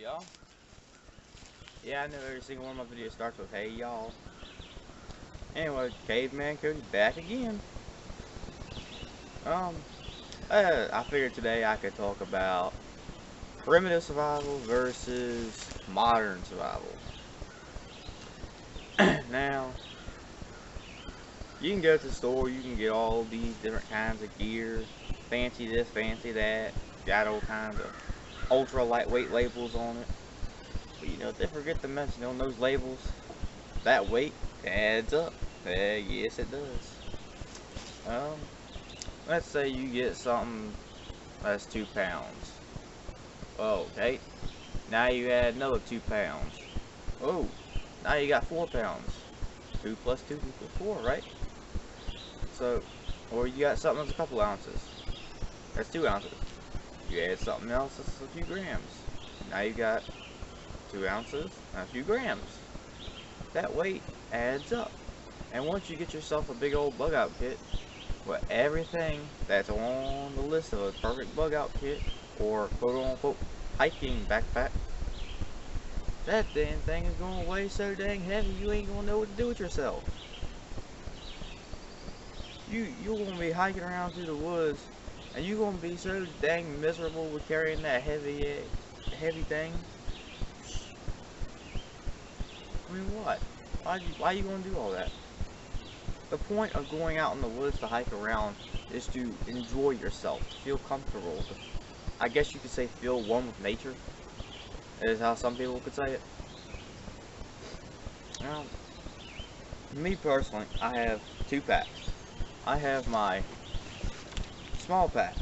y'all. Yeah, I know every single one of my videos starts with hey y'all. Anyway, Caveman Cody back again. I figured today I could talk about primitive survival versus modern survival. Now, you can go to the store, you can get all these different kinds of gear, fancy this, fancy that, got all kinds of ultra lightweight labels on it. But you know, they forget to mention on those labels, that weight adds up. Yes it does. Let's say you get something that's 2 pounds. Oh, okay. Now you add another 2 pounds. Oh, now you got 4 pounds. 2 plus 2 equals 4, right? So, or you got something that's a couple ounces. That's 2 ounces. You add something else that's a few grams. Now you got 2 ounces and a few grams. That weight adds up. And once you get yourself a big old bug out kit with everything that's on the list of a perfect bug out kit or quote unquote hiking backpack, that damn thing is going to weigh so dang heavy you ain't going to know what to do with yourself. You're going to be hiking around through the woods and you're going to be so dang miserable with carrying that heavy thing. I mean, what? Why are you going to do all that? The point of going out in the woods to hike around is to enjoy yourself, to feel comfortable, to, I guess you could say feel one with nature, is how some people could say it. Now, me personally, I have 2 packs. I have my small pack.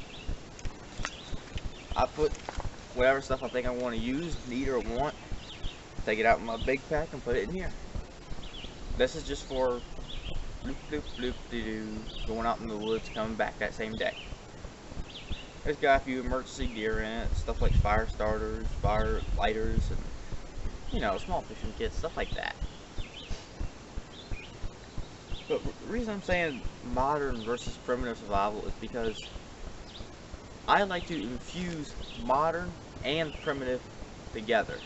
I put whatever stuff I think I want to use, need or want, take it out in my big pack and put it in here. This is just for going out in the woods, coming back that same day. It's got a few emergency gear in it, stuff like fire starters, fire lighters, and you know, small fishing kits, stuff like that. But the reason I'm saying modern versus primitive survival is because I like to infuse modern and primitive together.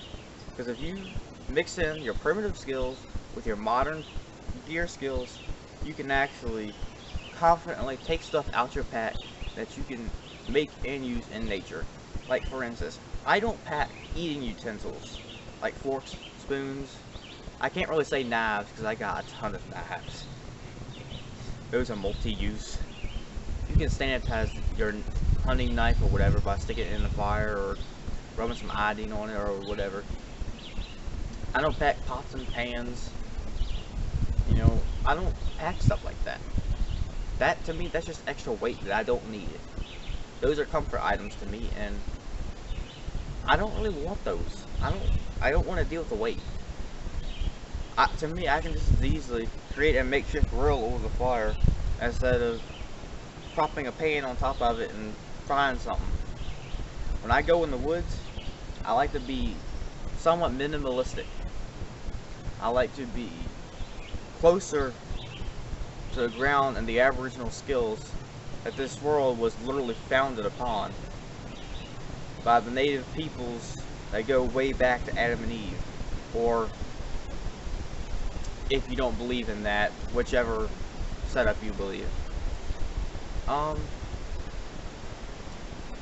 Because if you mix in your primitive skills with your modern gear skills, you can actually confidently take stuff out your pack that you can make and use in nature. Like for instance, I don't pack eating utensils like forks, spoons. I can't really say knives because I got a ton of knives. Those are multi-use. You can sanitize your hunting knife or whatever by sticking it in the fire or rubbing some iodine on it or whatever. I don't pack pots and pans. You know, I don't pack stuff like that. That, to me, that's just extra weight that I don't need. Those are comfort items to me, and I don't really want those. I don't want to deal with the weight. To me, I can just as easily create a makeshift grill over the fire instead of propping a pan on top of it and frying something. When I go in the woods, I like to be somewhat minimalistic. I like to be closer to the ground and the aboriginal skills that this world was literally founded upon by the native peoples that go way back to Adam and Eve, or if you don't believe in that, whichever setup you believe.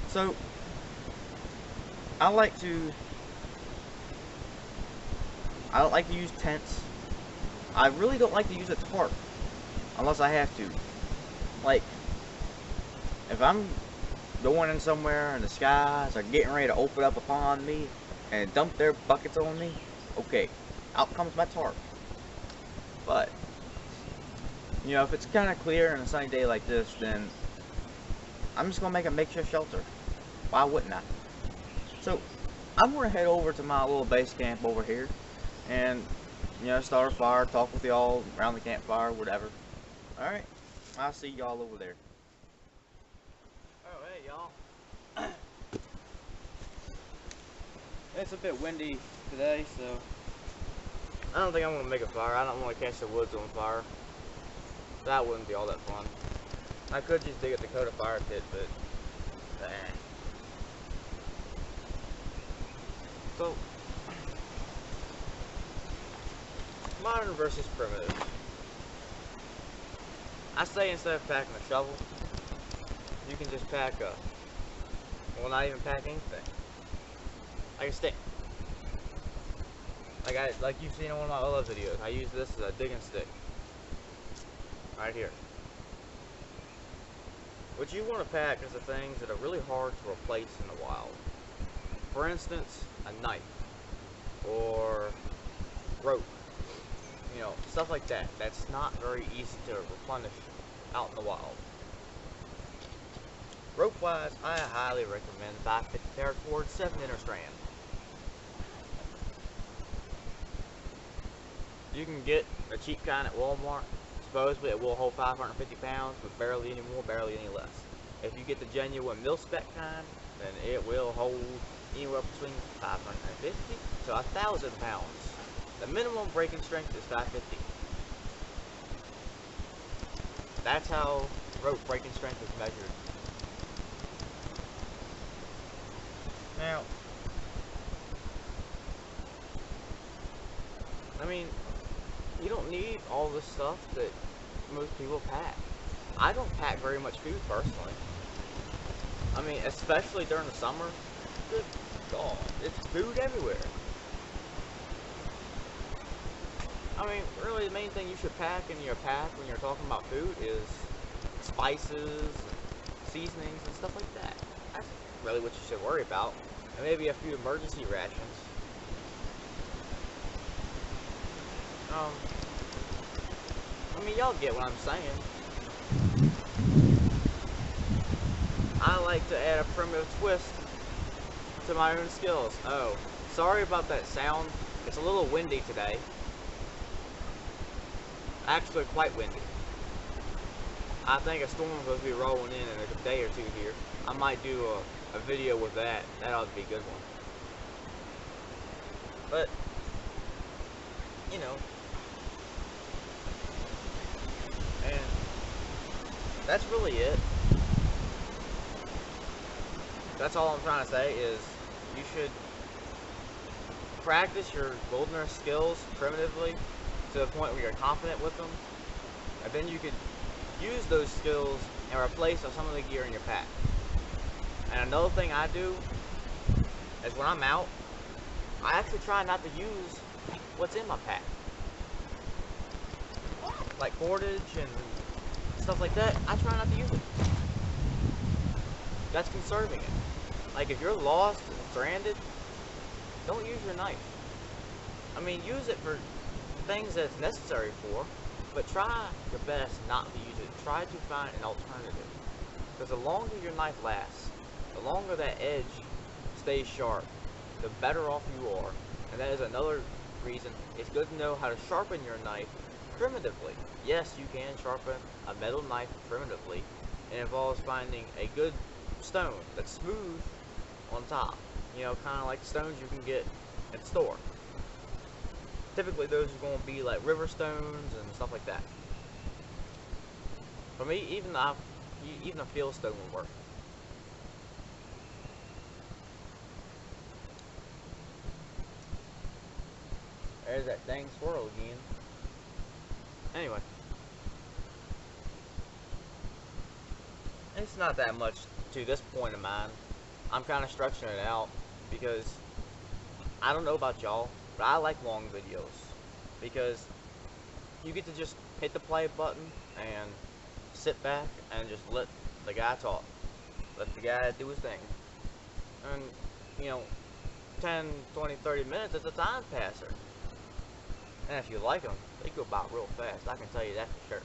So I don't like to use tents. I really don't like to use a tarp unless I have to. Like, if I'm going in somewhere and the skies are getting ready to open up upon me and dump their buckets on me, okay, out comes my tarp. But, you know, if it's kind of clear and a sunny day like this, then I'm just going to make a makeshift shelter. Why wouldn't I? So, I'm going to head over to my little base camp over here and, you know, start a fire, talk with y'all around the campfire, whatever. Alright, I'll see y'all over there. Oh, hey, y'all. It's a bit windy today, so I don't think I'm going to make a fire. I don't want to catch the woods on fire. That wouldn't be all that fun. I could just dig a Dakota fire pit, but So, modern versus primitive. I say instead of packing a shovel, you can just pack a, well, not even pack anything. Like a stick. Like you've seen in one of my other videos, I use this as a digging stick. Right here. What you want to pack is the things that are really hard to replace in the wild. For instance, a knife. Or rope. You know, stuff like that. That's not very easy to replenish out in the wild. Rope wise, I highly recommend 550 paracord 7 inner strand. You can get a cheap kind at Walmart. Supposedly it will hold 550 pounds, but barely any more, barely any less. If you get the genuine mil-spec kind, then it will hold anywhere between 550 to 1,000 pounds. The minimum breaking strength is 550. That's how rope breaking strength is measured. Now, I mean, you don't need all the stuff that most people pack. I don't pack very much food personally. I mean, especially during the summer. Good God, it's food everywhere. I mean, really the main thing you should pack in your pack when you're talking about food is spices, and seasonings, and stuff like that. That's really what you should worry about. And maybe a few emergency rations. I mean, y'all get what I'm saying. I like to add a primitive twist to my own skills. Oh, sorry about that sound. It's a little windy today. Actually, quite windy. I think a storm will be rolling in a day or two here. I might do a video with that. That ought to be a good one. But, you know. And that's really it. That's all I'm trying to say is you should practice your wilderness skills primitively to the point where you're confident with them. And then you could use those skills and replace some of the gear in your pack. And another thing I do is when I'm out, I actually try not to use what's in my pack. Like cordage and stuff like that, I try not to use it. That's conserving it. Like if you're lost and stranded, don't use your knife. I mean, use it for things that it's necessary for, but try your best not to use it. Try to find an alternative. Because the longer your knife lasts, the longer that edge stays sharp, the better off you are. And that is another reason it's good to know how to sharpen your knife primitively. Yes, you can sharpen a metal knife primitively. It involves finding a good stone that's smooth on top. You know, kind of like stones you can get at the store. Typically those are going to be like river stones and stuff like that. For me, even a field stone will work. There's that dang squirrel again. Anyway. It's not that much to this point of mine. I'm kind of structuring it out because I don't know about y'all, but I like long videos because you get to just hit the play button and sit back and just let the guy talk. Let the guy do his thing. And, you know, 10, 20, 30 minutes is a time passer. And if you like them, they go by real fast. I can tell you that for sure.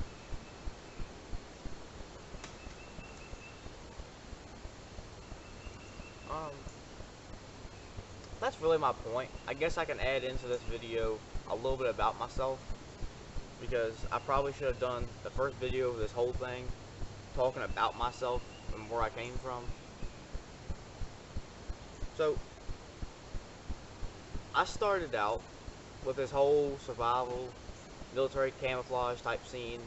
That's really my point. I guess I can add into this video a little bit about myself, because I probably should have done the first video of this whole thing talking about myself and where I came from. So I started out with this whole survival, military camouflage type scene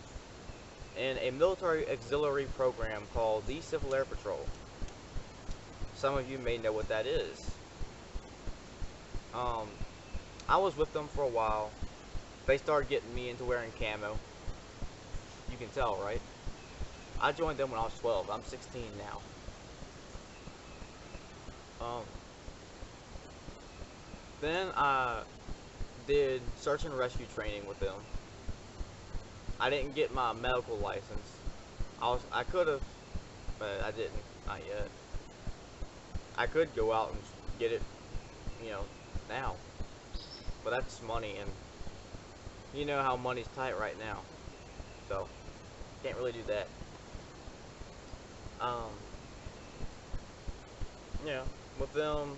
in a military auxiliary program called the Civil Air Patrol. Some of you may know what that is. Um, I was with them for a while. They started getting me into wearing camo. You can tell, right? I joined them when I was 12. I'm 16 now. Um, then I did search and rescue training with them. I didn't get my medical license. I could have, but I didn't. Not yet. I could go out and get it, you know, now. But that's money, and you know how money's tight right now. So, can't really do that. Um, yeah, with them,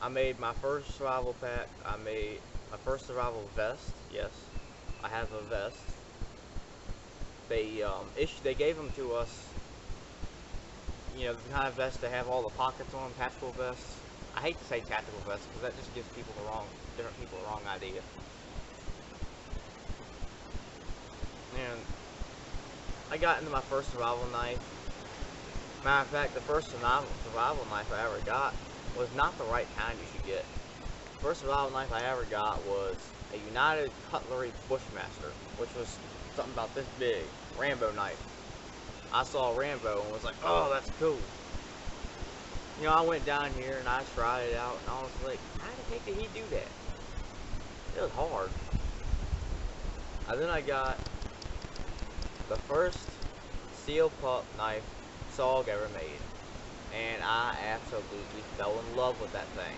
I made my first survival pack. I made my first survival vest. Yes, I have a vest. They gave them to us. You know, the kind of vest that have all the pockets on them, tactical vests. I hate to say tactical vests because that just gives different people the wrong idea. And I got into my first survival knife. Matter of fact, the first survival knife I ever got was not the right kind you should get. The first survival knife I ever got was a United Cutlery Bushmaster, which was something about this big, Rambo knife. I saw Rambo and was like, oh, that's cool. You know, I went down here and I tried it out, and I was like, how the heck did he do that? It was hard. And then I got the first steel pup knife SOG ever made, and I absolutely fell in love with that thing.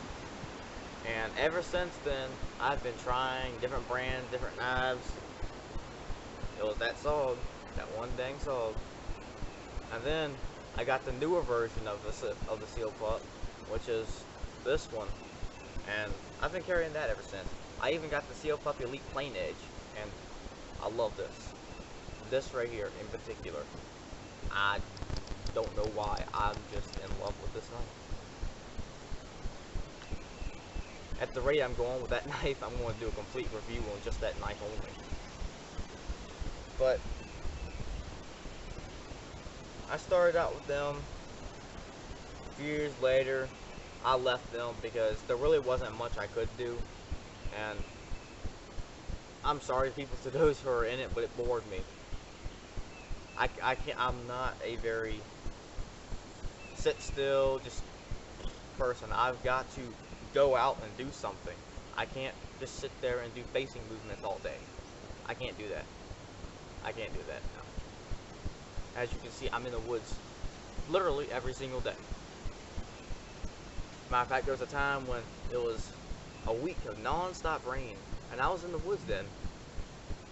And ever since then, I've been trying different brands, different knives. It was that SOG, that one dang SOG. And then I got the newer version of the Seal Pup, which is this one, and I've been carrying that ever since. I even got the Seal Pup Elite Plain Edge, and I love this. This right here in particular. I don't know why. I'm just in love with this knife. At the rate I'm going with that knife, I'm going to do a complete review on just that knife only. But I started out with them. A few years later, I left them because there really wasn't much I could do. And I'm sorry, people, to those who are in it, but it bored me. I'm not a very sit still, just person. I've got to go out and do something. I can't just sit there and do facing movements all day. I can't do that. I can't do that. No. As you can see, I'm in the woods literally every single day. Matter of fact, there was a time when it was a week of non-stop rain, and I was in the woods then.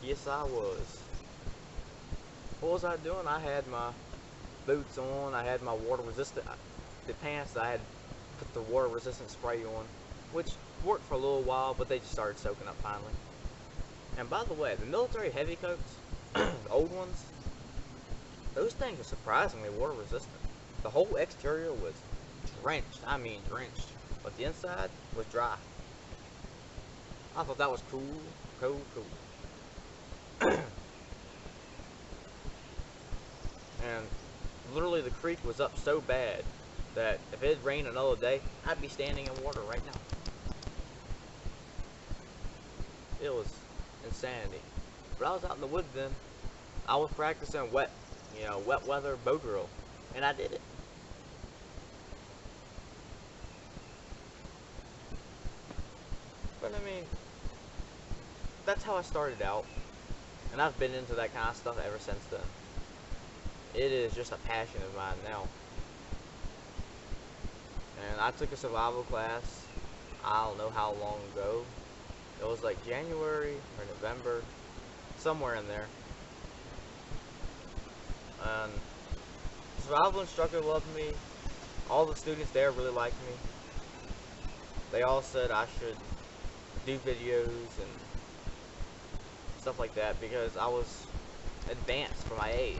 Yes, I was. What was I doing? I had my boots on, I had my water resistant, the pants, I had put the water resistant spray on, which worked for a little while, but they just started soaking up finally. And by the way, the military heavy coats, the old ones, those things are surprisingly water resistant. The whole exterior was drenched, I mean drenched, but the inside was dry. I thought that was cool. And literally the creek was up so bad that if it had rained another day, I'd be standing in water right now. It was insanity. But I was out in the woods then. I was practicing wet weather bow drill, and I did it. But I mean, that's how I started out, and I've been into that kind of stuff ever since then. It is just a passion of mine now. And I took a survival class, I don't know how long ago. It was like January or November, somewhere in there. And the survival instructor loved me. All the students there really liked me. They all said I should do videos and stuff like that because I was advanced for my age.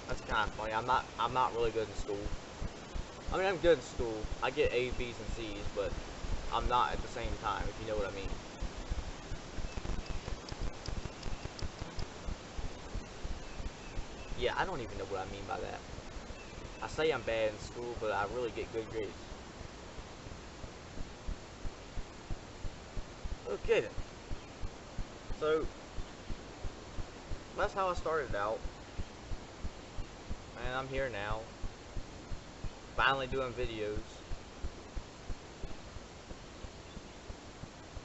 That's kind of funny. I'm not really good in school. I mean, I'm good in school. I get A's, B's, and C's, but I'm not at the same time, if you know what I mean. Yeah, I don't even know what I mean by that. I say I'm bad in school, but I really get good grades. Okay then. So that's how I started out, and I'm here now, finally doing videos.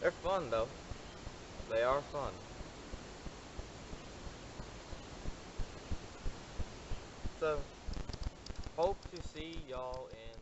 They're fun though. They are fun. So hope to see y'all in